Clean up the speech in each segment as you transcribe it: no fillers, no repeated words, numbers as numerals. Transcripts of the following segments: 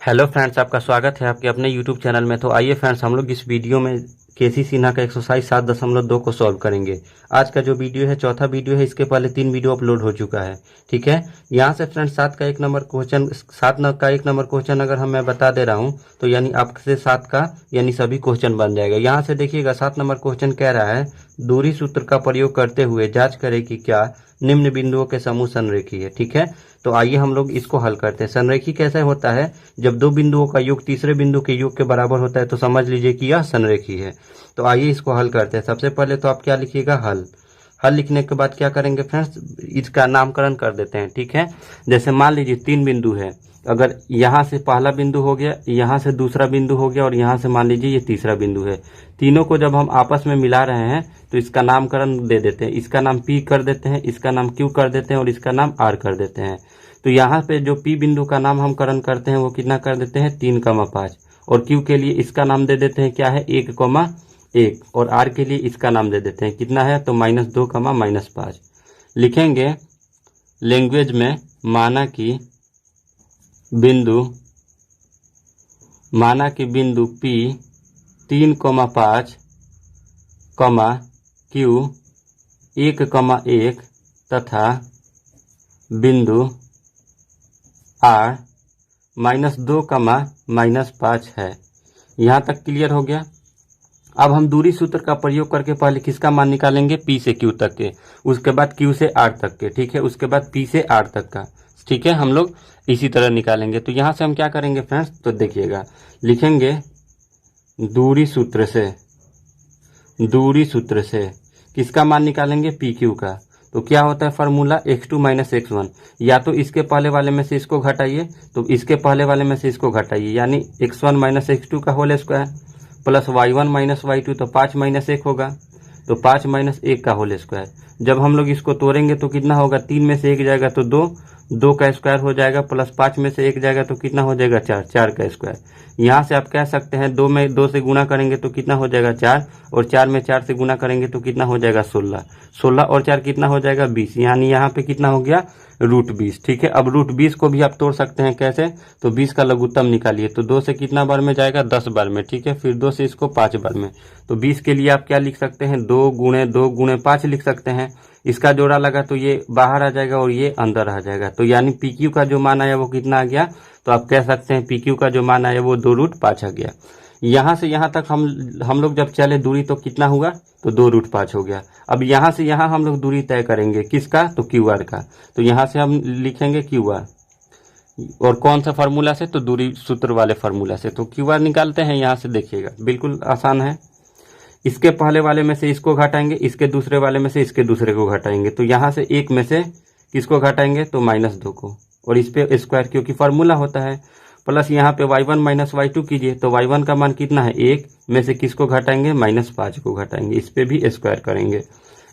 Hello friends, आपका स्वागत है आपके अपने यूट्यूब चैनल में। तो आइए फ्रेंड्स, हम लोग इस वीडियो में केसी सिन्हा का एक्सरसाइज 7.2 को सॉल्व करेंगे। आज का जो वीडियो है चौथा वीडियो है। इसके पहले 3 वीडियो अपलोड हो चुका है। ठीक है, यहाँ से फ्रेंड्स 7 का 1 नंबर क्वेश्चन अगर मैं बता दे रहा हूँ तो यानी आपसे 7 का यानी सभी क्वेश्चन बन जाएगा। यहाँ से देखिएगा 7 नंबर क्वेश्चन कह रहा है, दूरी सूत्र का प्रयोग करते हुए जांच करें कि क्या निम्न बिंदुओं के समूह संरेखी है। ठीक है, तो आइए हम लोग इसको हल करते हैं। संरेखी कैसे होता है? जब दो बिंदुओं का योग तीसरे बिंदु के योग के बराबर होता है तो समझ लीजिए कि यह संरेखी है। तो आइए इसको हल करते हैं। सबसे पहले तो आप क्या लिखिएगा, हल। हल लिखने के बाद क्या करेंगे फ्रेंड्स, इसका नामकरण कर देते हैं। ठीक है, जैसे मान लीजिए 3 बिंदु है, अगर यहाँ से पहला बिंदु हो गया, यहाँ से दूसरा बिंदु हो गया और यहाँ से मान लीजिए ये तीसरा बिंदु है। तीनों को जब हम आपस में मिला रहे हैं तो इसका नामकरण दे देते हैं। इसका नाम P कर देते हैं, इसका नाम Q कर देते हैं और इसका नाम R कर देते हैं। तो यहाँ पे जो P बिंदु का नाम हम करण करते हैं वो कितना कर देते हैं, 3,5। और Q के लिए इसका नाम दे देते हैं क्या है, 1,1। और R के लिए इसका नाम दे देते हैं कितना है, तो -2, -5 लिखेंगे। लैंग्वेज में माना कि बिंदु P 3,5, Q 1,1 तथा बिंदु R -2, -5 है। यहाँ तक क्लियर हो गया। अब हम दूरी सूत्र का प्रयोग करके पहले किसका मान निकालेंगे, P से Q तक के, उसके बाद Q से R तक के। ठीक है, उसके बाद P से R तक का। ठीक है, हम लोग इसी तरह निकालेंगे। तो यहाँ से हम क्या करेंगे फ्रेंड्स, तो देखिएगा, लिखेंगे दूरी सूत्र से किसका मान निकालेंगे, PQ का। तो क्या होता है फार्मूला, x2 - x1। या तो इसके पहले वाले में से इसको घटाइए, तो इसके पहले वाले में से इसको घटाइए, यानी x1 - x2 का whole square plus y1 - y2, तो 5 - 1 होगा, तो 5 - 1 का होल स्क्वायर। जब हम लोग इसको तोड़ेंगे तो कितना होगा, 3 में से 1 जाएगा तो 2 का स्क्वायर हो जाएगा, प्लस 5 में से 1 जाएगा तो कितना हो जाएगा, 4 का स्क्वायर। यहाँ से आप कह सकते हैं 2 में 2 से गुणा करेंगे तो कितना हो जाएगा, 4, और 4 में 4 से गुणा करेंगे तो कितना हो जाएगा, 16 और 4 कितना हो जाएगा, 20। यानी यहाँ पे कितना हो गया, √20। ठीक है, अब √20 को भी आप तोड़ सकते हैं कैसे, तो 20 का लघुत्तम निकालिए, तो 2 से कितना बार में जाएगा, 10 बार में। ठीक है, फिर 2 से इसको 5 बार में। तो 20 के लिए आप क्या लिख सकते हैं, 2 × 2 × 5 लिख सकते हैं। इसका जोड़ा लगा तो ये बाहर आ जाएगा और ये अंदर आ जाएगा। तो यानी PQ का जो मान आया वो कितना आ गया, तो आप कह सकते हैं PQ का जो मान आया वो 2√5 आ गया। यहाँ से यहाँ तक हम लोग जब चले दूरी तो कितना हुआ, तो 2√5 हो गया। अब यहाँ से यहाँ हम लोग दूरी तय करेंगे किसका, तो QR का। तो यहाँ से हम लिखेंगे QR, और कौन सा फार्मूला से, तो दूरी सूत्र वाले फार्मूला से। तो QR निकालते हैं। यहाँ से देखिएगा बिल्कुल आसान है। इसके पहले वाले में से इसको घटाएंगे, इसके दूसरे वाले में से इसके दूसरे को घटाएंगे। तो यहाँ से 1 में से किसको घटाएंगे, तो -2 को, और इस पे स्क्वायर क्योंकि फार्मूला होता है, प्लस यहाँ पे y1 - y2 कीजिए। तो y1 का मान कितना है, 1 में से किसको घटाएंगे, -5 को घटाएंगे। इस पे भी स्क्वायर करेंगे।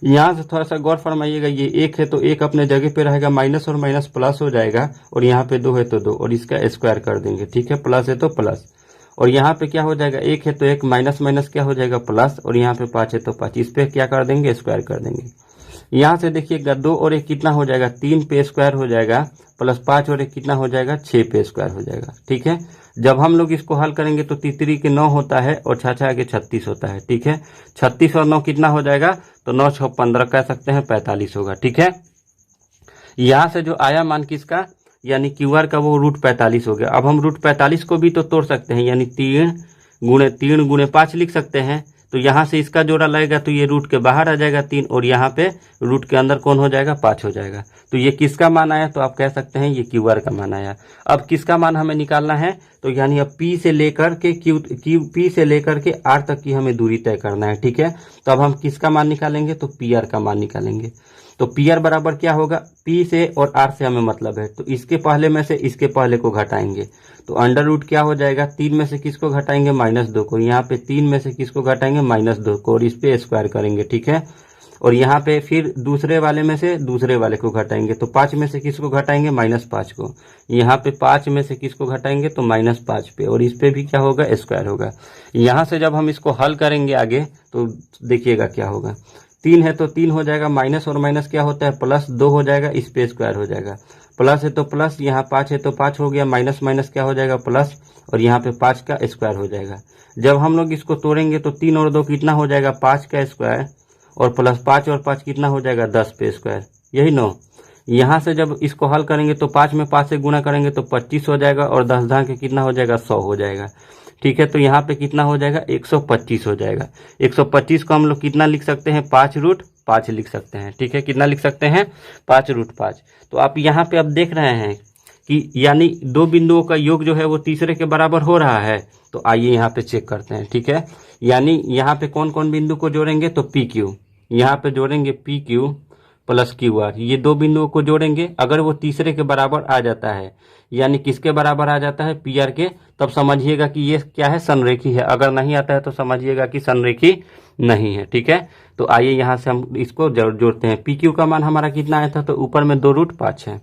यहाँ से थोड़ा सा गौर फरमाइएगा, ये 1 है तो 1 अपने जगह पे रहेगा, माइनस और माइनस प्लस हो जाएगा, और यहाँ पे 2 है तो 2, और इसका स्क्वायर कर देंगे। ठीक है, प्लस है तो प्लस, और यहाँ पे क्या हो जाएगा, 1 है तो 1, माइनस माइनस क्या हो जाएगा, प्लस, और यहाँ पे 5 है तो 5, इस पे क्या कर देंगे, स्क्वायर कर देंगे। यहाँ से देखिएगा 2 और 1 कितना हो जाएगा, 3 पे स्क्वायर हो जाएगा, प्लस 5 और 1 कितना हो जाएगा, 6 पे स्क्वायर हो जाएगा। ठीक है, जब हम लोग इसको हल करेंगे तो 3 के 9 होता है और 6 आगे 36 होता है। ठीक है, 36 और 9 कितना हो जाएगा, तो 9 6 15 कह सकते हैं, 45 होगा। ठीक है, यहाँ से जो आया मान किसका, यानी QR का, वो √45 हो गया। अब हम √45 को भी तो तोड़ सकते हैं, यानी 3 × 5 लिख सकते हैं। तो यहाँ से इसका जोड़ा लगेगा तो ये रूट के बाहर आ जाएगा 3, और यहाँ पे रूट के अंदर कौन हो जाएगा, 5 हो जाएगा। तो ये किसका मान आया, तो आप कह सकते हैं ये QR का मान आया। अब किसका मान हमें निकालना है, तो यानी अब P से लेकर के R तक की हमें दूरी तय करना है। ठीक है, तो अब हम किसका मान निकालेंगे, तो PR का मान निकालेंगे। तो PR बराबर क्या होगा, P से और R से हमें मतलब है, तो इसके पहले में से इसके पहले को घटाएंगे। तो अंडर रूट क्या हो जाएगा, 3 में से किसको घटाएंगे, -2 को। यहाँ पे 3 में से किसको घटाएंगे, -2 को, और इस पे स्क्वायर करेंगे। ठीक है, और यहाँ पे फिर दूसरे वाले में से दूसरे वाले को घटाएंगे। तो 5 में से किसको घटाएंगे, -5 को। यहाँ पे 5 में से किसको घटाएंगे, तो -5 पे, और इस पे भी क्या होगा, स्क्वायर होगा। यहाँ से जब हम इसको हल करेंगे आगे तो देखिएगा क्या होगा, 3 है तो 3 हो जाएगा, माइनस और माइनस क्या होता है, +2 हो जाएगा, इस पे स्क्वायर हो जाएगा, प्लस है तो प्लस, यहाँ 5 है तो 5 हो गया, माइनस माइनस क्या हो जाएगा प्लस, और यहाँ पे 5 का स्क्वायर हो जाएगा। जब हम लोग इसको तोड़ेंगे तो 3 और 2 कितना हो जाएगा 5 का स्क्वायर, और प्लस 5 और 5 कितना हो जाएगा 10 पे स्क्वायर, यही नो। यहाँ से जब इसको हल करेंगे तो 5 में 5 से गुना करेंगे तो 25 हो जाएगा, और 10 धा के कितना हो जाएगा 100 हो जाएगा। ठीक है, तो यहाँ पे कितना हो जाएगा 125 हो जाएगा। 125 को हम लोग कितना लिख सकते हैं 5√5 लिख सकते हैं। ठीक है, कितना लिख सकते हैं 5√5। तो आप यहाँ पे अब देख रहे हैं कि यानी दो बिंदुओं का योग जो है वो तीसरे के बराबर हो रहा है। तो आइए यहाँ पे चेक करते हैं। ठीक है, यानी यहाँ पे कौन कौन बिंदु को जोड़ेंगे तो PQ, यहाँ पे जोड़ेंगे PQ प्लस QR, ये दो बिंदुओं को जोड़ेंगे। अगर वो तीसरे के बराबर आ जाता है, यानी किसके बराबर आ जाता है PR के, तब समझिएगा कि ये क्या है संरेखी है। अगर नहीं आता है तो समझिएगा कि संरेखी नहीं है। ठीक है, तो आइए यहाँ से हम इसको जोड़ते हैं। PQ का मान हमारा कितना आया था, तो ऊपर में 2√5 है,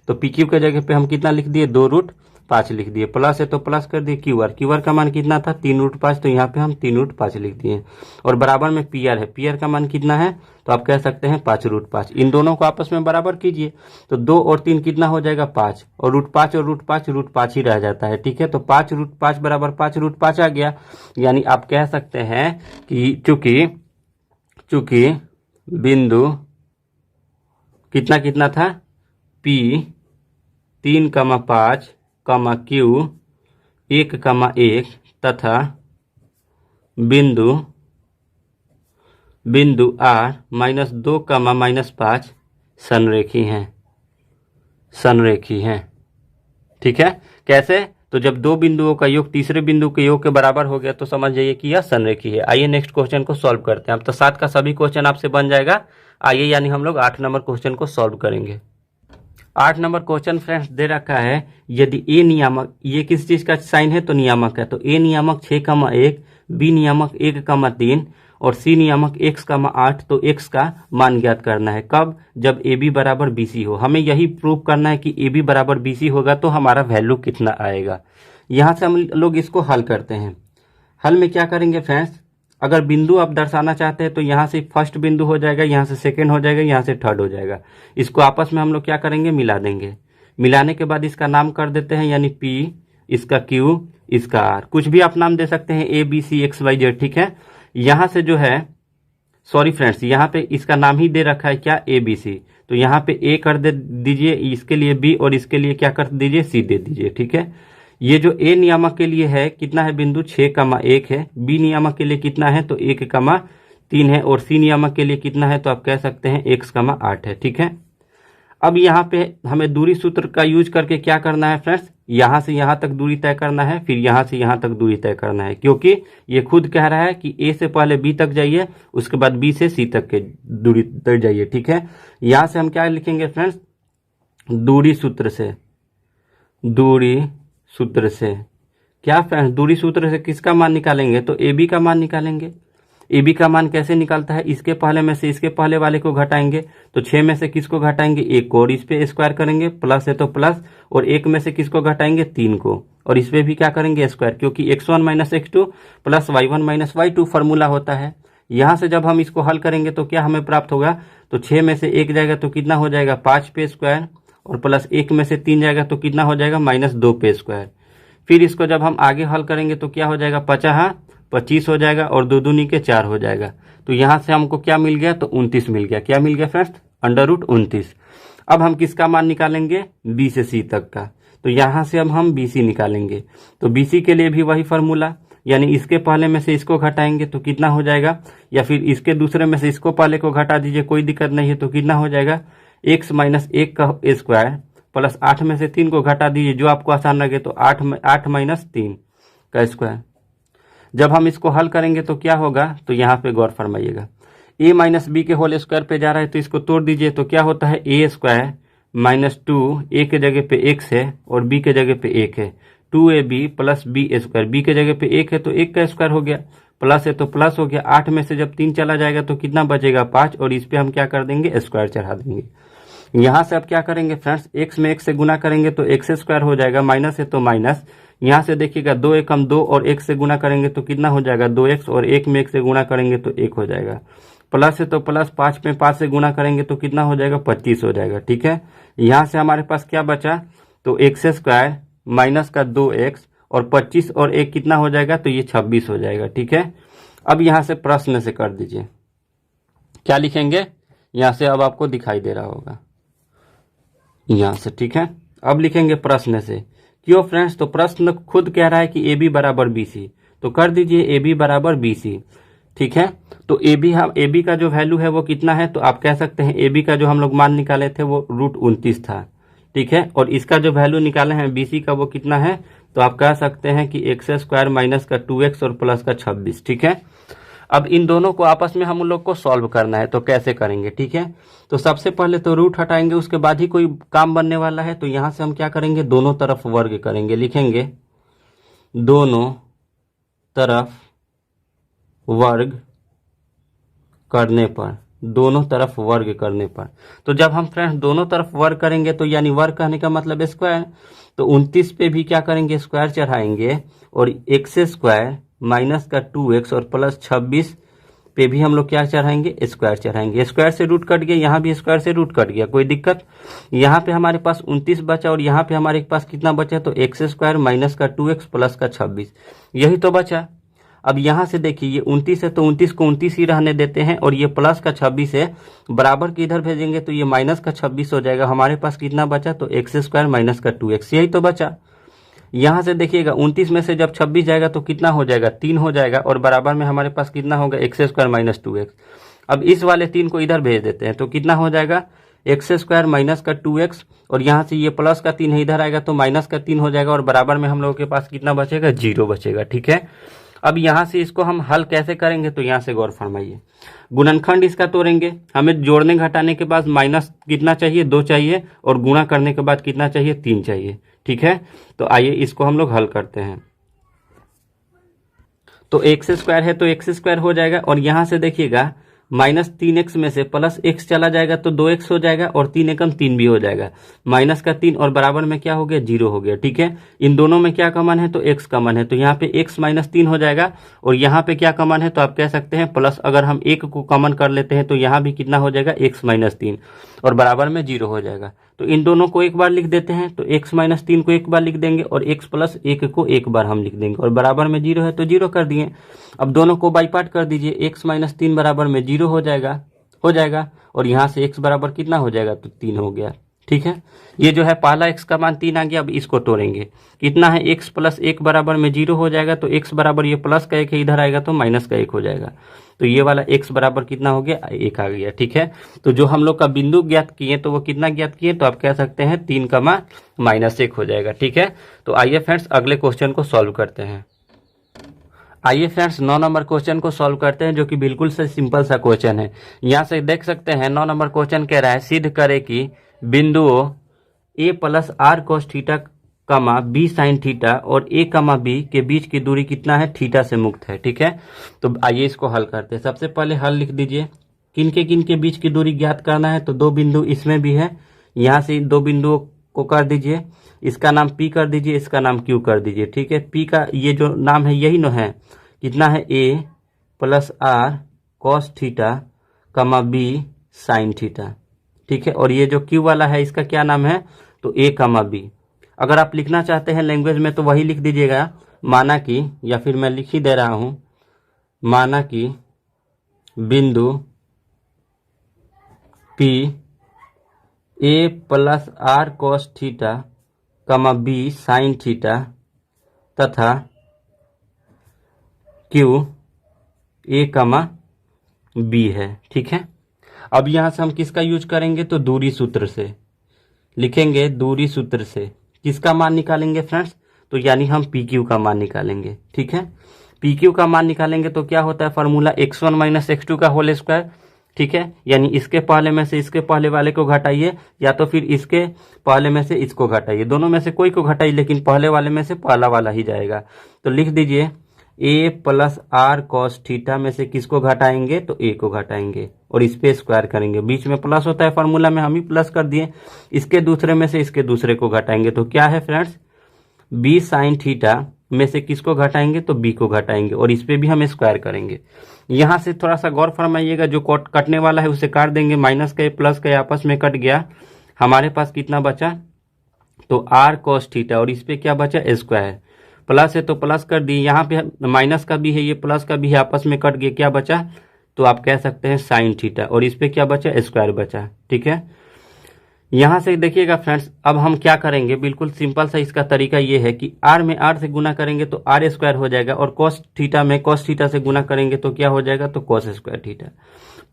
तो PQ के जगह पे हम कितना लिख दिए 2√5 लिख दिए। प्लस है तो प्लस कर दिए QR का मान कितना था 3√5, तो यहाँ पे हम 3√5 लिख दिए। और बराबर में PR है, PR का मान कितना है, तो आप कह सकते हैं 5√5। इन दोनों को आपस में बराबर कीजिए, तो 2 और 3 कितना हो जाएगा 5, और √5 और √5 ही रह जाता है। ठीक है, तो 5√5 बराबर 5√5 आ गया। यानी आप कह सकते हैं कि चूंकि बिंदु कितना कितना था P 3,5, Q 1,1 तथा बिंदु R -2, -5 संरेखी हैं। ठीक है, कैसे, तो जब दो बिंदुओं का योग तीसरे बिंदु के योग के बराबर हो गया तो समझ जाइए कि यह संरेखी है। आइए नेक्स्ट क्वेश्चन को सॉल्व करते हैं। अब तो 7 का सभी क्वेश्चन आपसे बन जाएगा। आइए यानी हम लोग 8 नंबर क्वेश्चन को सॉल्व करेंगे। 8 नंबर क्वेश्चन फ्रेंड्स दे रखा है, यदि ए नियामक, ये किस चीज का साइन है तो नियामक है, तो ए नियामक 6,1, बी नियामक 1,3 और सी नियामक x,8, तो x का मान ज्ञात करना है। कब, जब ए बी बराबर बी सी हो। हमें यही प्रूव करना है कि ए बी बराबर बी सी होगा तो हमारा वैल्यू कितना आएगा। यहाँ से हम लोग इसको हल करते हैं। हल में क्या करेंगे फ्रेंड्स, अगर बिंदु आप दर्शाना चाहते हैं तो यहाँ से फर्स्ट बिंदु हो जाएगा, यहाँ से सेकंड हो जाएगा, यहाँ से थर्ड हो जाएगा। इसको आपस में हम लोग क्या करेंगे मिला देंगे। मिलाने के बाद इसका नाम कर देते हैं, यानी P, इसका Q, इसका R, कुछ भी आप नाम दे सकते हैं ABCXYZ। ठीक है, यहाँ से जो है, सॉरी फ्रेंड्स, यहाँ पे इसका नाम ही दे रखा है क्या ABC, तो यहाँ पे A कर दे दीजिए, इसके लिए B और इसके लिए क्या कर दीजिए C दे दीजिए। ठीक है, ये जो A नियामक के लिए है कितना है बिंदु 6,1 है, B नियामक के लिए कितना है तो 1,3 है, और C नियामक के लिए कितना है तो आप कह सकते हैं x,8 है। ठीक है, अब यहाँ पे हमें दूरी सूत्र का यूज करके क्या करना है फ्रेंड्स, यहाँ से यहाँ तक दूरी तय करना है, फिर यहाँ से यहाँ तक दूरी तय करना है, क्योंकि ये खुद कह रहा है कि A से पहले B तक जाइए, उसके बाद B से C तक के दूरी तक जाइए। ठीक है, यहाँ से हम क्या लिखेंगे फ्रेंड्स, दूरी सूत्र से क्या फ्रेंड्स, दूरी सूत्र से किसका मान निकालेंगे तो AB का मान निकालेंगे। AB का मान कैसे निकालता है, इसके पहले में से इसके पहले वाले को घटाएंगे, तो 6 में से किसको घटाएंगे 1 को, और इस पे स्क्वायर करेंगे, प्लस है तो प्लस, और 1 में से किसको घटाएंगे 3 को, और इस पे भी क्या करेंगे स्क्वायर, क्योंकि x1 - x2 plus y1 - y2 formula होता है। यहाँ से जब हम इसको हल करेंगे तो क्या हमें प्राप्त होगा, तो 6 में से 1 जाएगा तो कितना हो जाएगा 5 पे स्क्वायर, और प्लस 1 में से 3 जाएगा तो कितना हो जाएगा -2 पे स्क्वायर। फिर इसको जब हम आगे हल करेंगे तो क्या हो जाएगा 25 हो जाएगा, और 2 दूनी के 4 हो जाएगा। तो यहाँ से हमको क्या मिल गया तो 29 मिल गया। क्या मिल गया फ्रेंड्स, √29। अब हम किसका मान निकालेंगे, B से C तक का, तो यहाँ से अब हम BC निकालेंगे। तो BC के लिए भी वही फार्मूला, यानी इसके पहले में से इसको घटाएंगे तो कितना हो जाएगा, या फिर इसके दूसरे में से इसको पहले को घटा दीजिए, कोई दिक्कत नहीं है, तो कितना हो जाएगा x - 1 का स्क्वायर प्लस 8 में से 3 को घटा दीजिए, जो आपको आसान लगे, तो 8 - 3 का स्क्वायर। जब हम इसको हल करेंगे तो क्या होगा, तो यहाँ पे गौर फरमाइएगा, a - b के होल स्क्वायर पे जा रहा है, तो इसको तोड़ दीजिए, तो क्या होता है a² - 2, a के जगह पे x है और b के जगह पे 1 है, 2ab प्लस b², b के जगह पे 1 है तो 1 का स्क्वायर हो गया, प्लस है तो प्लस हो गया। 8 में से जब 3 चला जाएगा तो कितना बचेगा 5, और इस पे हम क्या कर देंगे स्क्वायर चढ़ा देंगे। यहाँ से अब क्या करेंगे फ्रेंड्स, x में 1 से गुना करेंगे तो x² हो जाएगा, माइनस है तो माइनस, यहाँ से देखिएगा 2 एकम 2 और 1 से गुना करेंगे तो कितना हो जाएगा 2x, और 1 में 1 से गुना करेंगे तो 1 हो जाएगा, प्लस है तो प्लस 5 में 5 से गुना करेंगे तो कितना हो जाएगा 25 हो जाएगा। ठीक है, यहाँ से हमारे पास क्या बचा, तो एक्स स्क्वायर माइनस का 2x और 25 और 1 कितना हो जाएगा, तो ये 26 हो जाएगा। ठीक है, अब यहाँ से प्रश्न से कर दीजिए, क्या लिखेंगे, यहाँ से अब आपको दिखाई दे रहा होगा यहाँ से। ठीक है, अब लिखेंगे प्रश्न से, क्यों फ्रेंड्स, तो प्रश्न खुद कह रहा है कि ए बी बराबर बी सी, तो कर दीजिए ए बी बराबर बी सी। ठीक है, तो ए बी का जो वैल्यू है वो कितना है, तो आप कह सकते हैं ए बी का जो हम लोग मान निकाले थे वो √29 था। ठीक है, और इसका जो वैल्यू निकाले हैं बी सी का वो कितना है, तो आप कह सकते हैं कि एक्स स्क्वायर माइनस का 2x और प्लस का 26। ठीक है, अब इन दोनों को आपस में हम लोग को सॉल्व करना है, तो कैसे करेंगे। ठीक है, तो सबसे पहले तो रूट हटाएंगे, उसके बाद ही कोई काम बनने वाला है। तो यहां से हम क्या करेंगे, दोनों तरफ वर्ग करेंगे, लिखेंगे दोनों तरफ वर्ग करने पर, दोनों तरफ वर्ग करने पर। तो जब हम फ्रेंड्स दोनों तरफ वर्ग करेंगे तो यानी वर्ग कहने का मतलब स्क्वायर, तो 29 पे भी क्या करेंगे, स्क्वायर चढ़ाएंगे, और एक्स स्क्वायर माइनस का 2x और प्लस 26 पे भी हम लोग क्या चढ़ाएंगे, स्क्वायर चढ़ाएंगे। स्क्वायर से रूट कट गया, यहाँ भी स्क्वायर से रूट कट गया, कोई दिक्कत। यहाँ पे हमारे पास 29 बचा और यहाँ पे हमारे पास कितना बचा, तो एक्स स्क्वायर माइनस का 2x प्लस का 26, यही तो बचा। अब यहाँ से देखिए ये 29 है तो 29 को 29 ही रहने देते हैं, और ये प्लस का 26 है, बराबर की इधर भेजेंगे तो ये माइनस का 26 हो जाएगा। हमारे पास कितना बचा, तो एक्स स्क्वायर माइनस का 2x, यही तो बचा। यहाँ से देखिएगा 29 में से जब 26 जाएगा तो कितना हो जाएगा, 3 हो जाएगा, और बराबर में हमारे पास कितना होगा, एक्स स्क्वायर माइनस 2x। अब इस वाले 3 को इधर भेज देते हैं तो कितना हो जाएगा, एक्स स्क्वायर माइनस का 2x, और यहाँ से ये प्लस का 3 है, इधर आएगा तो माइनस का 3 हो जाएगा, और बराबर में हम लोगों के पास कितना बचेगा, 0 बचेगा। ठीक है, अब यहाँ से इसको हम हल कैसे करेंगे, तो यहाँ से गौर फरमाइए, गुणनखंड इसका तोड़ेंगे, हमें जोड़ने घटाने के बाद माइनस कितना चाहिए, 2 चाहिए, और गुणा करने के बाद कितना चाहिए, 3 चाहिए। ठीक है, तो आइए इसको हम लोग हल करते हैं। तो एक्स स्क्वायर है तो एक्स स्क्वायर हो जाएगा, और यहाँ से देखिएगा माइनस 3x में से प्लस x चला जाएगा तो 2x हो जाएगा, और 3 एकम 3 भी हो जाएगा, माइनस का 3 और बराबर में क्या हो गया, 0 हो गया। ठीक है, इन दोनों में क्या कॉमन है, तो x कॉमन है, तो यहाँ पे x माइनस 3 हो जाएगा, और यहाँ पे क्या कॉमन है, तो आप कह सकते हैं प्लस, अगर हम 1 को कॉमन कर लेते हैं तो यहाँ भी कितना हो जाएगा, x माइनस 3, और बराबर में 0 हो जाएगा। तो इन दोनों को एक बार लिख देते हैं, तो x माइनस 3 को एक बार लिख देंगे, और x प्लस 1 को एक बार हम लिख देंगे, और बराबर में 0 है तो 0 कर दिए। अब दोनों को बाई पार्ट कर दीजिए, x माइनस 3 बराबर में 0 हो जाएगा, और यहाँ से x बराबर कितना हो जाएगा, तो 3 हो गया। ठीक है, ये जो है पहला x का मान 3 आ गया। अब इसको तोड़ेंगे, कितना है, x प्लस 1 बराबर में 0 हो जाएगा, तो x बराबर ये प्लस का 1 है, इधर आएगा तो माइनस का 1 हो जाएगा, तो ये वाला x बराबर कितना हो गया, 1 आ गया। ठीक है, तो जो हम लोग का बिंदु ज्ञात किए तो वो कितना ज्ञात किए, तो आप कह सकते हैं 3 माइनस 1 हो जाएगा। ठीक है, तो आइए फ्रेंड्स अगले क्वेश्चन को सॉल्व करते हैं। आइए फ्रेंड्स 9 नंबर क्वेश्चन को सॉल्व करते हैं, जो कि बिल्कुल से सिंपल सा क्वेश्चन है। यहाँ से देख सकते हैं 9 नंबर क्वेश्चन कह रहा है, सिद्ध करे कि बिंदुओं a plus r cos theta comma b sine theta और a कमा बी के बीच की दूरी कितना है, थीटा से मुक्त है। ठीक है, तो आइए इसको हल करते हैं। सबसे पहले हल लिख दीजिए, किन के बीच की दूरी ज्ञात करना है, तो 2 बिंदु इसमें भी है, यहाँ से 2 बिंदुओं को कर दीजिए, इसका नाम P कर दीजिए, इसका नाम Q कर दीजिए। ठीक है, P का ये जो नाम है यही न है, कितना है, a plus r cos theta comma b sine theta. ठीक है, और ये जो Q वाला है इसका क्या नाम है, तो a कमा बी। अगर आप लिखना चाहते हैं लैंग्वेज में तो वही लिख दीजिएगा, माना कि, या फिर मैं लिख ही दे रहा हूं, माना कि बिंदु P a plus r cos theta comma b sine theta तथा Q a कमा बी है। ठीक है, अब यहां से हम किसका यूज करेंगे, तो दूरी सूत्र से लिखेंगे, दूरी सूत्र से किसका मान निकालेंगे फ्रेंड्स, तो यानी हम PQ का मान निकालेंगे। ठीक है, PQ का मान निकालेंगे तो क्या होता है, फार्मूला x1 माइनस x2 का होल स्क्वायर। ठीक है, यानी इसके पहले में से इसके पहले वाले को घटाइए, या तो फिर इसके पहले में से इसको घटाइए, दोनों में से कोई को घटाइए, लेकिन पहले वाले में से पहला वाला ही जाएगा। तो लिख दीजिए a plus r cos theta में से किसको घटाएंगे, तो a को घटाएंगे, और इस पे स्क्वायर करेंगे, बीच में प्लस होता है फार्मूला में, हम ही प्लस कर दिए, इसके दूसरे में से इसके दूसरे को घटाएंगे, तो क्या है फ्रेंड्स, b साइन थीटा में से किसको घटाएंगे, तो बी को घटाएंगे और इस पे भी हम स्क्वायर करेंगे। यहाँ से थोड़ा सा गौर फरमाइएगा, जो कटने वाला है उसे काट देंगे, माइनस का प्लस का आपस में कट गया, हमारे पास कितना बचा, तो आर कॉस थीटा, और इस पे क्या बचा, स्क्वायर, प्लस है तो प्लस कर दिए, यहाँ पे माइनस का भी है, ये प्लस का भी है, आपस में कट गया, क्या बचा, तो आप कह सकते हैं साइन थीटा, और इस पे क्या बचा, स्क्वायर बचा। ठीक है, यहाँ से देखिएगा फ्रेंड्स, अब हम क्या करेंगे, बिल्कुल सिंपल सा इसका तरीका ये है कि आर में आर से गुना करेंगे तो आर स्क्वायर हो जाएगा, और कॉस थीटा में कॉस थीटा से गुना करेंगे तो क्या हो जाएगा, तो कॉस स्क्वायर थीटा,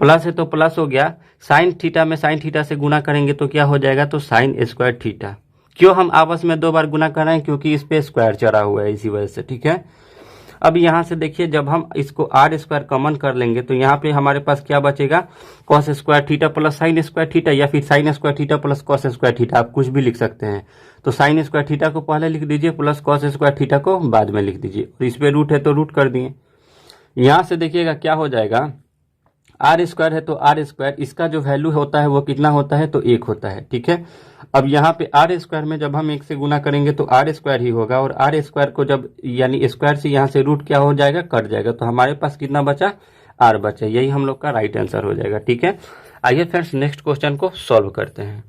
प्लस है तो प्लस हो गया, साइन थीटा में साइन थीटा से गुना करेंगे तो क्या हो जाएगा, तो साइन स्क्वायर थीटा। क्यों हम आपस में 2 बार गुना कर रहे हैं, क्योंकि इस पे स्क्वायर चढ़ा हुआ है, इसी वजह से। ठीक है, अब यहाँ से देखिए, जब हम इसको आर स्क्वायर कॉमन कर लेंगे तो यहाँ पे हमारे पास क्या बचेगा, cos square theta plus sine square theta, या फिर sine square theta plus cos square theta, आप कुछ भी लिख सकते हैं। तो साइन स्क्वायर थीटा को पहले लिख दीजिए, प्लस कॉस स्क्वायर थीटा को बाद में लिख दीजिए, और इस पे रूट है तो रूट कर दिए। यहाँ से देखिएगा क्या हो जाएगा, आर स्क्वायर है तो आर स्क्वायर, इसका जो वैल्यू होता है वो कितना होता है, तो 1 होता है। ठीक है, अब यहाँ पे आर स्क्वायर में जब हम 1 से गुना करेंगे तो आर स्क्वायर ही होगा, और आर स्क्वायर को जब यानी स्क्वायर से यहाँ से रूट क्या हो जाएगा, कट जाएगा, तो हमारे पास कितना बचा, आर बचा, यही हम लोग का राइट आंसर हो जाएगा। ठीक है, आइए फ्रेंड्स नेक्स्ट क्वेश्चन को सॉल्व करते हैं।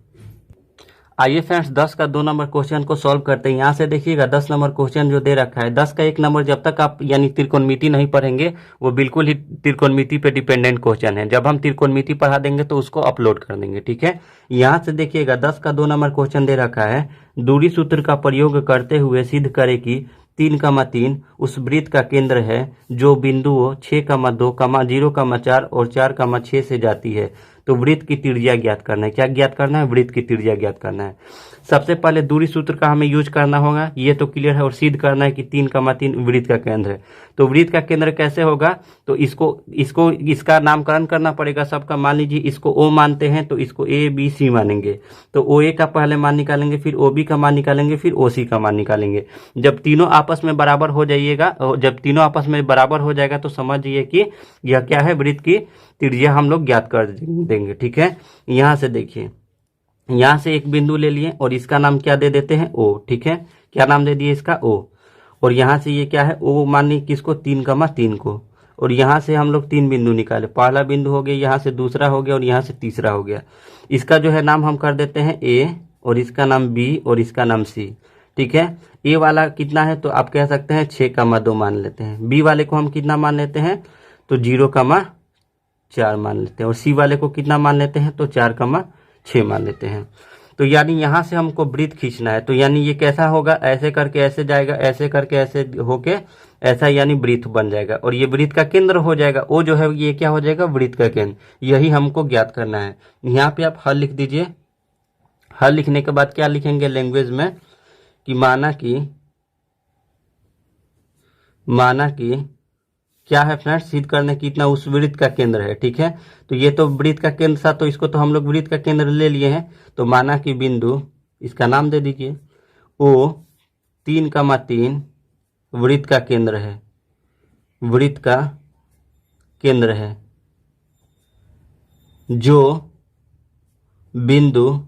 आइए फ्रेंड्स 10 का 2 नंबर क्वेश्चन को सॉल्व करते हैं। यहाँ से देखिएगा 10 नंबर क्वेश्चन जो दे रखा है, 10 का 1 नंबर जब तक आप यानी त्रिकोणमिति नहीं पढ़ेंगे वो बिल्कुल ही त्रिकोणमिति पे डिपेंडेंट क्वेश्चन है, जब हम त्रिकोणमिति पढ़ा देंगे तो उसको अपलोड कर देंगे। ठीक है, यहाँ से देखिएगा 10 का 2 नंबर क्वेश्चन दे रखा है, दूरी सूत्र का प्रयोग करते हुए सिद्ध करे कि 3,3 उस वृत्त का केंद्र है जो बिंदुओं 6,2, 0,4 और 4,6 से जाती है, तो वृत्त की त्रिज्या ज्ञात करना है। क्या ज्ञात करना है, वृत्त की त्रिज्या ज्ञात करना है। सबसे पहले दूरी सूत्र का हमें यूज करना होगा, ये तो क्लियर है, और सिद्ध करना है कि 3,3 वृत्त का केंद्र है। तो वृत्त का केंद्र कैसे होगा, तो इसका नामकरण करना पड़ेगा सबका। मान लीजिए इसको ओ मानते हैं तो इसको ए बी सी मानेंगे, तो ओ ए का पहले मान निकालेंगे, फिर ओ बी का मान निकालेंगे, फिर ओ सी का मान निकालेंगे। जब तीनों आपस में बराबर हो जाइएगा, जब तीनों आपस में बराबर हो जाएगा तो समझिए कि यह क्या है, वृत्त की त्रिज्या हम लोग ज्ञात कर देंगे। ठीक है, यहाँ से देखिए, यहाँ से एक बिंदु ले लिए और इसका नाम क्या दे देते हैं, ओ। ठीक है, क्या नाम दे दिए इसका, ओ। और यहाँ से ये क्या है, ओ मानिए किसको, 3,3 को, और यहाँ से हम लोग 3 बिंदु निकाले, पहला बिंदु हो गया, यहाँ से दूसरा हो गया, और यहाँ से तीसरा हो गया। इसका जो है नाम हम कर देते हैं ए, और इसका नाम बी, और इसका नाम सी। ठीक है, ए वाला कितना है, तो आप कह सकते हैं 6,2 मान लेते हैं। बी वाले को हम कितना मान लेते हैं, तो 0,4 मान लेते हैं, और सी वाले को कितना मान लेते हैं, तो 4,6 मान लेते हैं। तो यानी यहाँ से हमको वृत्त खींचना है, तो यानी ये कैसा होगा, ऐसे करके ऐसे जाएगा, ऐसे करके ऐसे होके ऐसा, यानी वृत्त बन जाएगा, और ये वृत्त का केंद्र हो जाएगा। ओ जो है ये क्या हो जाएगा, वृत्त का केंद्र, यही हमको ज्ञात करना है। यहाँ पे आप हल लिख दीजिए। हल लिखने के बाद क्या लिखेंगे लैंग्वेज में, कि माना कि क्या है फ्रेंड्स, सिद्ध करने की इतना उस वृत्त का केंद्र है। ठीक है, तो ये तो वृत्त का केंद्र था, तो इसको तो हम लोग वृत्त का केंद्र ले लिए हैं। तो माना कि बिंदु, इसका नाम दे दीजिए ओ, 3,3 वृत्त का केंद्र है, वृत्त का केंद्र है, जो बिंदु,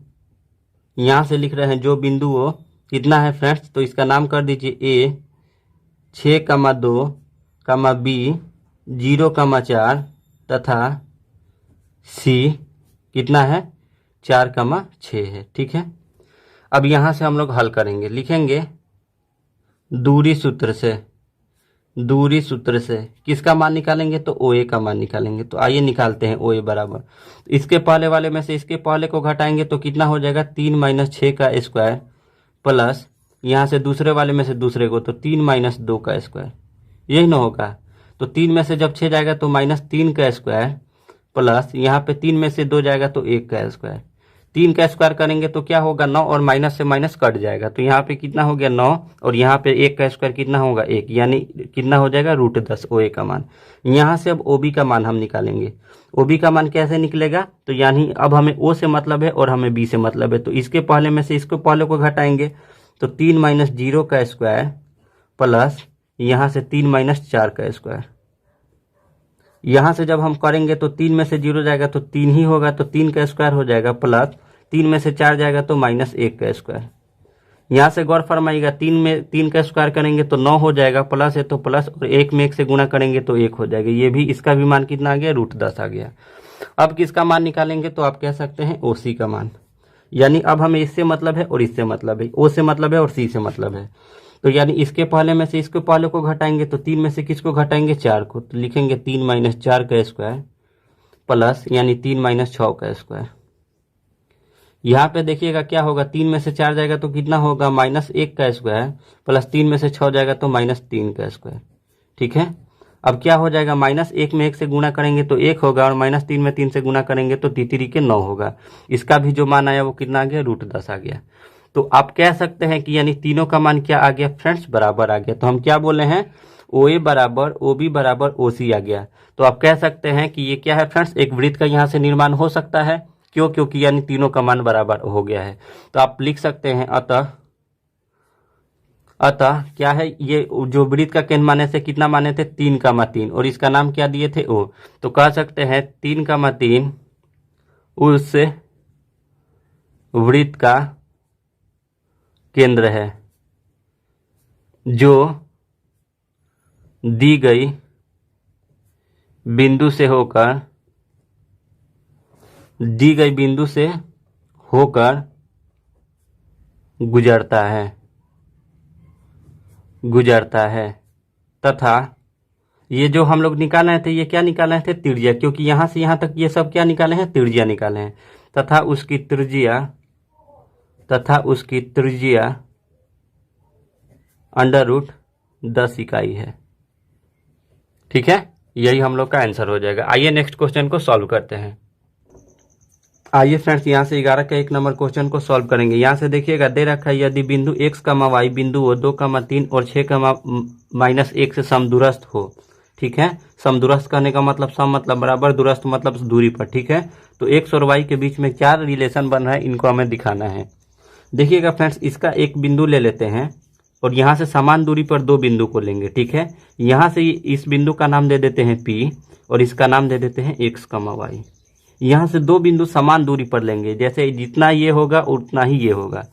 यहां से लिख रहे हैं जो बिंदु वो कितना है फ्रेंड्स, तो इसका नाम कर दीजिए ए 6,2, बी 0,4 तथा सी कितना है, 4,6 है। ठीक है, अब यहां से हम लोग हल करेंगे, लिखेंगे दूरी सूत्र से किसका मान निकालेंगे, तो ओ ए का मान निकालेंगे। तो आइए निकालते हैं, ओ ए बराबर, इसके पहले वाले में से इसके पहले को घटाएंगे तो कितना हो जाएगा, 3 - 6 का स्क्वायर, प्लस यहाँ से दूसरे वाले में से दूसरे को, तो 3 - 2 का स्क्वायर, यही ना होगा। तो 3 में से जब 6 जाएगा तो -3 का स्क्वायर, प्लस यहाँ पे 3 में से 2 जाएगा तो 1 का स्क्वायर। 3 का स्क्वायर करेंगे तो क्या होगा, 9, और माइनस से माइनस कट जाएगा, तो यहाँ पे कितना हो गया 9, और यहाँ पे 1 का स्क्वायर कितना होगा 1, यानी कितना हो जाएगा √10 ओ ए का मान। यहाँ से अब ओ बी का मान हम निकालेंगे। ओ बी का मान कैसे निकलेगा, तो यानी अब हमें ओ से मतलब है और हमें बी से मतलब है, तो इसके पहले में से इसको पहले को घटाएंगे, तो 3 - 0 का स्क्वायर, प्लस यहाँ से 3 - 4 का स्क्वायर। यहाँ से जब हम करेंगे तो 3 में से 0 जाएगा तो 3 ही होगा, तो 3 का स्क्वायर हो जाएगा, प्लस 3 में से 4 जाएगा तो -1 का स्क्वायर। यहाँ से गौर फरमाइएगा, 3 में 3 का स्क्वायर करेंगे तो 9 हो जाएगा, प्लस है तो प्लस, और 1 में 1 से गुना करेंगे तो 1 हो जाएगा। ये भी, इसका भी मान कितना आ गया, √10 आ गया। अब किसका मान निकालेंगे तो आप कह सकते हैं OC का मान, यानी अब हमें इससे मतलब है और इससे मतलब है, O से मतलब है और C से मतलब है। तो यानी इसके पहले में से इसके पहले को घटाएंगे तो 3 में से किसको घटाएंगे, 4 को, तो लिखेंगे 3 - 4 का स्क्वायर प्लस यानी 3 - 6 का स्क्वायर। यहाँ पे देखिएगा क्या होगा, 3 में से 4 जाएगा तो कितना होगा, -1 का स्क्वायर प्लस 3 में से 6 जाएगा तो -3 का स्क्वायर। ठीक है, अब क्या हो जाएगा, -1 में 1 से गुणा करेंगे तो 1 होगा, और -3 में 3 से गुणा करेंगे तो 3 के 9 होगा। इसका भी जो मान आया वो कितना आ गया, √10 आ गया। तो आप कह सकते हैं कि यानी तीनों का मान क्या आ गया फ्रेंड्स, बराबर आ गया। तो हम क्या बोले हैं, OA बराबर OB बराबर OC आ गया। तो आप कह सकते हैं कि ये क्या है फ्रेंड्स, एक वृत्त का यहाँ से निर्माण हो सकता है। क्यों, क्योंकि यानी तीनों का मान बराबर हो गया है। तो आप लिख सकते हैं अतः क्या है, ये जो वृत्त का केंद्र माने थे कितना माने थे, 3, और इसका नाम क्या दिए थे, O। तो कह सकते हैं 3, उस वृत्त का केंद्र है जो दी गई बिंदु से होकर गुजरता है तथा ये जो हम लोग निकाले थे, ये क्या निकाले थे, त्रिज्या, क्योंकि यहां से यहां तक ये सब क्या निकाले हैं, त्रिज्या निकाले हैं। तथा उसकी त्रिज्या √10 इकाई है। ठीक है, यही हम लोग का आंसर हो जाएगा। आइए नेक्स्ट क्वेश्चन को सॉल्व करते हैं। आइए फ्रेंड्स, यहाँ से 11 का 1 नंबर क्वेश्चन को सॉल्व करेंगे। यहाँ से देखिएगा, दे रखा है यदि बिंदु x, y बिंदु 2, 3 और 6, -1 से समदूरस्थ हो। ठीक है, समदूरस्थ कहने का मतलब सम मतलब बराबर, दूरस्थ मतलब दूरी पर। ठीक है, तो x और y के बीच में क्या रिलेशन बन रहा है, इनको हमें दिखाना है। देखिएगा फ्रेंड्स, इसका एक बिंदु ले लेते हैं और यहाँ से समान दूरी पर 2 बिंदु को लेंगे। ठीक है, यहाँ से इस बिंदु का नाम दे देते हैं P और इसका नाम दे देते हैं x, y। यहाँ से 2 बिंदु समान दूरी पर लेंगे, जैसे जितना ये होगा उतना ही ये होगा।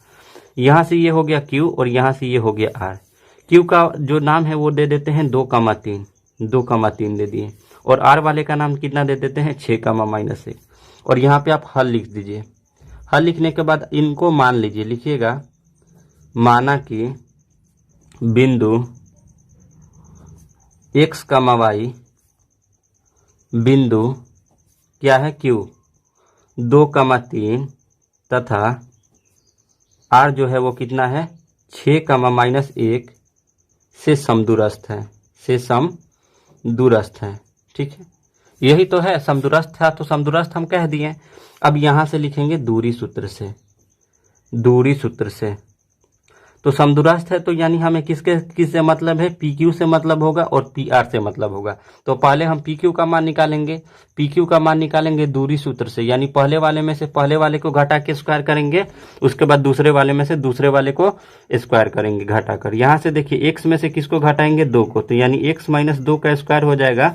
यहाँ से ये हो गया Q और यहाँ से ये हो गया R। Q का जो नाम है वो दे देते हैं 2,3 दे दिए, और R वाले का नाम कितना दे देते हैं, 6, -1। और यहाँ पे आप हल लिख दीजिए। हल लिखने के बाद इनको मान लीजिए, लिखिएगा, माना कि बिंदु x, y बिंदु क्या है, Q 2, 3 तथा R जो है वो कितना है, 6, -1 से समदूरस्थ है। ठीक है, यही तो है, समदूरस्थ था तो समदूरस्थ हम कह दिए। अब यहाँ से लिखेंगे दूरी सूत्र से। तो समदूरस्थ है तो यानी हमें किससे मतलब है, PQ से मतलब होगा और PR से मतलब होगा। तो पहले हम PQ का मान निकालेंगे दूरी सूत्र से, यानी पहले वाले में से पहले वाले को घटा के स्क्वायर करेंगे, उसके बाद दूसरे वाले में से दूसरे वाले को स्क्वायर करेंगे घटा कर। यहाँ से देखिए x में से किसको घटाएंगे, 2 को, तो यानी x - 2 का स्क्वायर हो जाएगा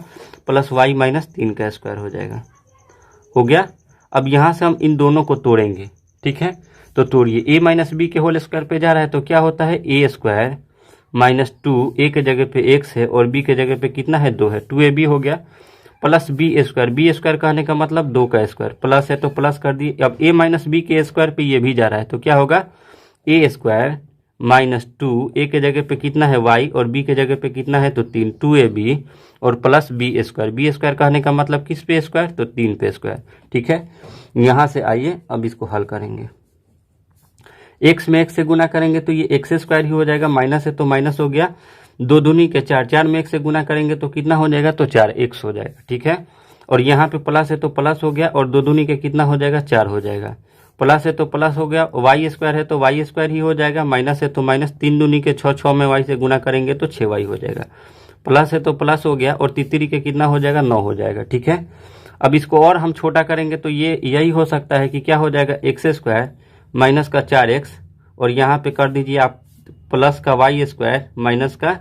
प्लस y - 3 का स्क्वायर हो जाएगा। हो गया। अब यहाँ से हम इन दोनों को तोड़ेंगे। ठीक है, तो तोड़िए, a - b के होल स्क्वायर पे जा रहा है तो क्या होता है, a² - 2, a के जगह पे x है और b के जगह पे कितना है, 2 है, 2ab हो गया, प्लस b² कहने का मतलब 2 का स्क्वायर, प्लस है तो प्लस कर दिए। अब a - b के स्क्वायर पे ये भी जा रहा है तो क्या होगा, a² - 2, a के जगह पे कितना है y और b के जगह पे कितना है तो 3, 2ab और प्लस b² कहने का मतलब किस पे स्क्वायर, तो 3 पे स्क्वायर। ठीक है, यहाँ से आइए अब इसको हल करेंगे। x में 1 से गुना करेंगे तो ये x² ही हो जाएगा, माइनस है तो माइनस हो गया, 2 दूनी के 4, 4 में 1 से गुना करेंगे तो कितना हो जाएगा, तो 4x हो जाएगा। ठीक है, और यहाँ पे प्लस है तो प्लस हो गया, और 2 दूनी के कितना हो जाएगा, 4 हो जाएगा, प्लस है तो प्लस हो गया, y² है तो y² ही हो जाएगा, माइनस है तो माइनस, 3 दूनी के 6, 6 में y से गुना करेंगे तो 6y हो जाएगा, प्लस है तो प्लस हो गया, और 3 के कितना हो जाएगा, 9 हो जाएगा। ठीक है, अब इसको और हम छोटा करेंगे तो ये यही हो सकता है कि क्या हो जाएगा, x² माइनस का 4x, और यहाँ पे कर दीजिए आप प्लस का y² माइनस का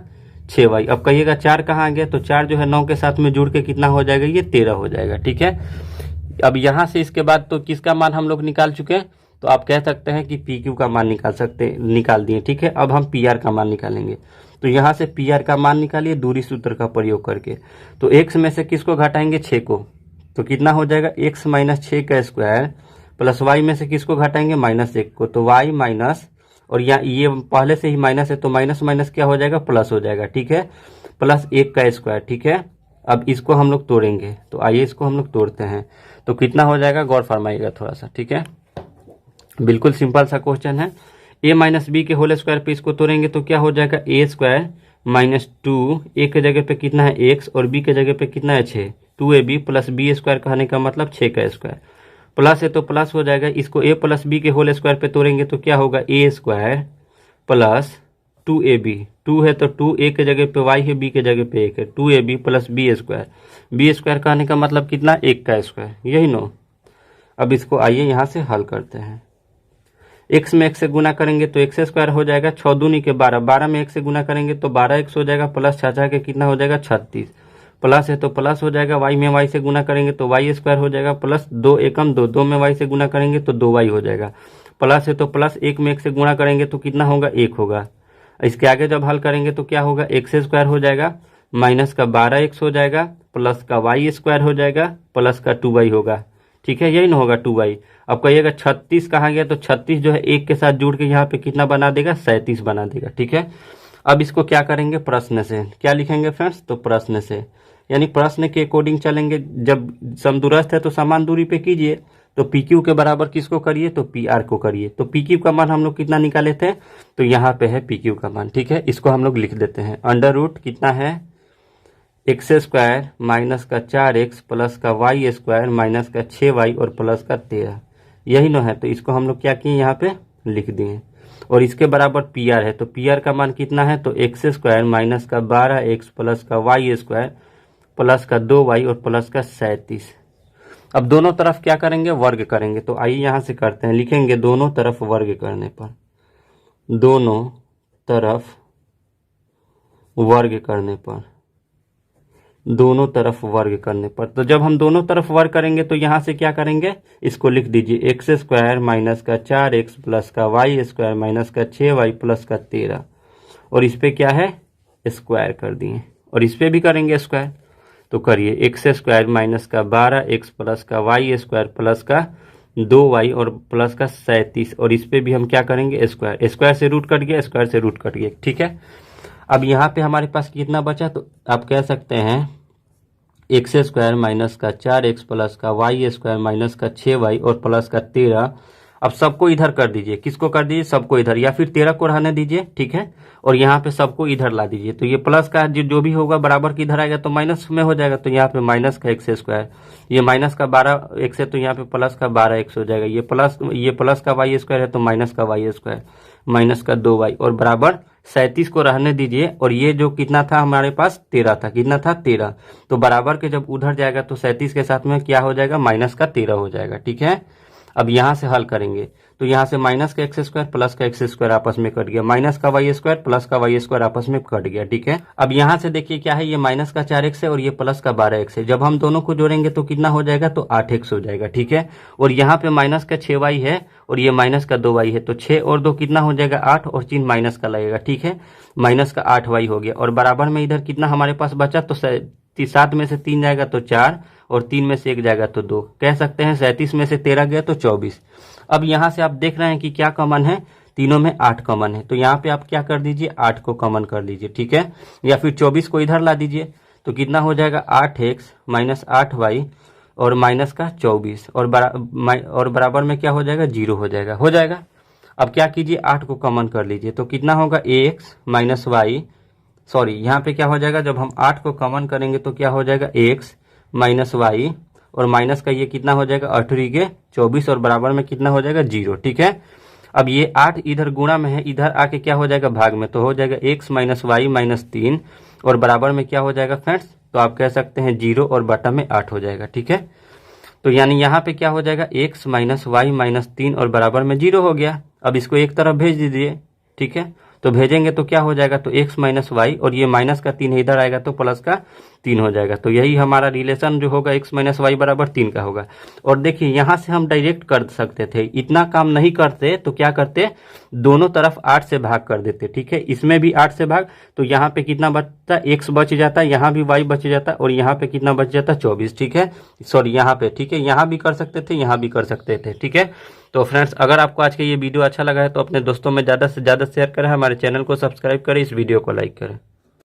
6y। अब कहिएगा 4 कहाँ आ गया, तो 4 जो है 9 के साथ में जुड़ के कितना हो जाएगा, ये 13 हो जाएगा। ठीक है, अब यहाँ से इसके बाद तो किसका मान हम लोग निकाल चुके हैं, तो आप कह सकते हैं कि पी क्यू का मान निकाल दिए। ठीक है, अब हम पी आर का मान निकालेंगे। तो यहाँ से पी आर का मान निकालिए दूरी सूत्र का प्रयोग करके। तो एक्स में से किसको घटाएंगे, 6 को, तो कितना हो जाएगा एक्स माइनस 6 का स्क्वायर, प्लस वाई में से किसको घटाएंगे, -1 को, तो वाई माइनस, और यहाँ ये पहले से ही माइनस है तो माइनस माइनस क्या हो जाएगा, प्लस हो जाएगा। ठीक है, प्लस 1 का स्क्वायर। ठीक है, अब इसको हम लोग तोड़ेंगे, तो आइए इसको हम लोग तोड़ते हैं। तो कितना हो जाएगा, गौर फरमाइएगा थोड़ा सा। ठीक है, बिल्कुल सिंपल सा क्वेश्चन है। a माइनस बी के होल स्क्वायर पे इसको तोड़ेंगे तो क्या हो जाएगा, ए स्क्वायर माइनस 2, ए के जगह पे कितना है x और b के जगह पे कितना है 6, 2ab प्लस बी स्क्वायर कहने का मतलब 6 का स्क्वायर, प्लस है तो प्लस हो जाएगा। इसको a प्लस बी के होल स्क्वायर पे तोड़ेंगे तो क्या होगा, ए स्क्वायर प्लस 2ab, 2 है तो 2, a के जगह पे y है, b के जगह पे 1 है, 2ab प्लस बी स्क्वायर कहने का मतलब कितना, 1 का स्क्वायर, यही नो। अब इसको आइए यहाँ से हल करते हैं। x में x से गुना करेंगे तो x स्क्वायर हो जाएगा, 6 दूनी के 12, 12 में x से गुना करेंगे तो 12x हो जाएगा, प्लस 6 के कितना हो जाएगा, 36, प्लस है तो प्लस हो जाएगा। y में y से गुना करेंगे तो y स्क्वायर हो जाएगा, प्लस 2 एकम 2, 2 में y से गुना करेंगे तो 2y हो जाएगा, प्लस है तो प्लस 1 में x से गुना करेंगे तो कितना होगा, 1 होगा। इसके आगे जब हल करेंगे तो क्या होगा, x स्क्वायर हो जाएगा, माइनस का 12x हो जाएगा, प्लस का y स्क्वायर हो जाएगा, प्लस का 2y होगा। ठीक है, यही ना होगा 2y। अब कहिएगा 36 कहाँ गया, तो 36 जो है 1 के साथ जुड़ के यहाँ पे कितना बना देगा, 37 बना देगा। ठीक है, अब इसको क्या करेंगे, प्रश्न से क्या लिखेंगे फ्रेंड्स, तो प्रश्न से, यानी प्रश्न के अकॉर्डिंग चलेंगे। जब समदूरस्थ है तो समान दूरी पे कीजिए, तो पी क्यू के बराबर किसको करिए, तो पी आर को करिए। तो पी क्यू का मान हम लोग कितना निकाले थे, तो यहाँ पे है पी क्यू का मान। ठीक है, इसको हम लोग लिख देते हैं, अंडर रूट कितना है, एक्स स्क्वायर माइनस का 4x प्लस का वाई स्क्वायर माइनस का 6y और प्लस का 13, यही ना है। तो इसको हम लोग क्या किए, यहाँ पे लिख दिए, और इसके बराबर पी आर है। तो पी आर का मान कितना है, तो एक्स स्क्वायर माइनस का 12x प्लस का वाई स्क्वायर प्लस का 2y और प्लस का 37। अब दोनों तरफ क्या करेंगे, वर्ग करेंगे। तो आइए यहाँ से करते हैं, लिखेंगे दोनों तरफ वर्ग करने पर, दोनों तरफ वर्ग करने पर, दोनों तरफ वर्ग करने पर। तो जब हम दोनों तरफ वर्ग करेंगे तो यहाँ से क्या करेंगे, इसको लिख दीजिए, एक्स स्क्वायर माइनस का 4x प्लस का वाई स्क्वायर माइनस का 6y प्लस का 13, और इस पे क्या है, स्क्वायर कर दिए, और इस पे भी करेंगे स्क्वायर। तो करिए, एक्स स्क्वायर माइनस का 12x प्लस का वाई स्क्वायर प्लस का 2y और प्लस का 37, और इस पे भी हम क्या करेंगे, स्क्वायर, स्क्वायर से रूट कट गया, स्क्वायर से रूट कट गया। ठीक है, अब यहाँ पे हमारे पास कितना बचा, तो आप कह सकते हैं एक्स स्क्वायर माइनस का 4x प्लस का वाई स्क्वायर माइनस का 6y और प्लस का 13। अब सबको इधर कर दीजिए, किसको कर दीजिए, सबको इधर, या फिर 13 को रहने दीजिए। ठीक है, और यहाँ पे सबको इधर ला दीजिए। तो ये प्लस का जो भी होगा बराबर की इधर आएगा तो माइनस में हो जाएगा। तो यहाँ पे माइनस का एक्स स्क्वायर, ये माइनस का 12x है तो यहाँ पे प्लस का 12x हो जाएगा। ये प्लस का वाई स्क्वायर है तो माइनस का वाई स्क्वायर माइनस का 2y और बराबर 37 को रहने दीजिए। और ये जो कितना था हमारे पास, 13 था, कितना था 13। तो बराबर के जब उधर जाएगा तो 37 के साथ में क्या हो जाएगा, माइनस का 13 हो जाएगा। ठीक है, अब यहाँ से हल करेंगे तो यहाँ से माइनस का एक्स स्क्वायर प्लस का एक्स स्क्वायर आपस में कट गया, माइनस का वाई स्क्वायर प्लस का वाई स्क्वायर आपस में कट गया। ठीक है, अब यहाँ से देखिए क्या है, ये माइनस का 4x है और ये प्लस का 12x है। जब हम दोनों को जोड़ेंगे तो कितना हो जाएगा, तो 8x हो जाएगा। ठीक है, और यहाँ पे माइनस का 6y है और ये माइनस का 2y है, तो 6 और 2 कितना हो जाएगा, 8, और चिन्ह माइनस का लगेगा। ठीक है, माइनस का 8y हो गया, और बराबर में इधर कितना हमारे पास बचा, तो 7 में से 3 जाएगा तो 4, और 3 में से 1 जाएगा तो 2, कह सकते हैं 37 में से 13 गया तो 24। अब यहाँ से आप देख रहे हैं कि क्या कॉमन है, तीनों में 8 कॉमन है। तो यहाँ पे आप क्या कर दीजिए, 8 को कॉमन कर लीजिए। ठीक है, या फिर 24 को इधर ला दीजिए, तो कितना हो जाएगा, 8x माइनस 8y और माइनस का 24, और बराबर में क्या हो जाएगा, 0 हो जाएगा। अब क्या कीजिए, 8 को कॉमन कर लीजिए, तो कितना होगा, ax माइनस वाई, सॉरी यहाँ पे क्या हो जाएगा, जब हम 8 को कॉमन करेंगे तो क्या हो जाएगा, x माइनस वाई और माइनस का ये कितना हो जाएगा, 8 के 24 और बराबर में कितना हो जाएगा, 0। ठीक है, अब ये 8 इधर गुणा में है, इधर आके क्या हो जाएगा, भाग में, तो हो जाएगा x माइनस वाई माइनस 3 और बराबर में क्या हो जाएगा फ्रेंड्स, तो आप कह सकते हैं 0 और बटा में 8 हो जाएगा। ठीक है, तो यानी यहाँ पे क्या हो जाएगा, x माइनस वाई माइनस 3 और बराबर में 0 हो गया। अब इसको एक तरफ भेज दीजिए। ठीक है, तो भेजेंगे तो क्या हो जाएगा, तो x माइनस वाई और ये माइनस का 3 इधर आएगा तो प्लस का 3 हो जाएगा। तो यही हमारा रिलेशन जो होगा x माइनस वाई बराबर 3 का होगा। और देखिए यहाँ से हम डायरेक्ट कर सकते थे, इतना काम नहीं करते तो क्या करते, दोनों तरफ 8 से भाग कर देते, ठीक है। इसमें भी 8 से भाग, तो यहाँ पे कितना बचता, x बच जाता, यहाँ भी y बच जाता, और यहाँ पे कितना बच जाता, 24, ठीक है। सॉरी यहाँ पे, ठीक है, यहाँ भी कर सकते थे, यहाँ भी कर सकते थे, ठीक है। तो फ्रेंड्स, अगर आपको आज का ये वीडियो अच्छा लगा है तो अपने दोस्तों में ज़्यादा से ज़्यादा शेयर करें, हमारे चैनल को सब्सक्राइब करें, इस वीडियो को लाइक करें।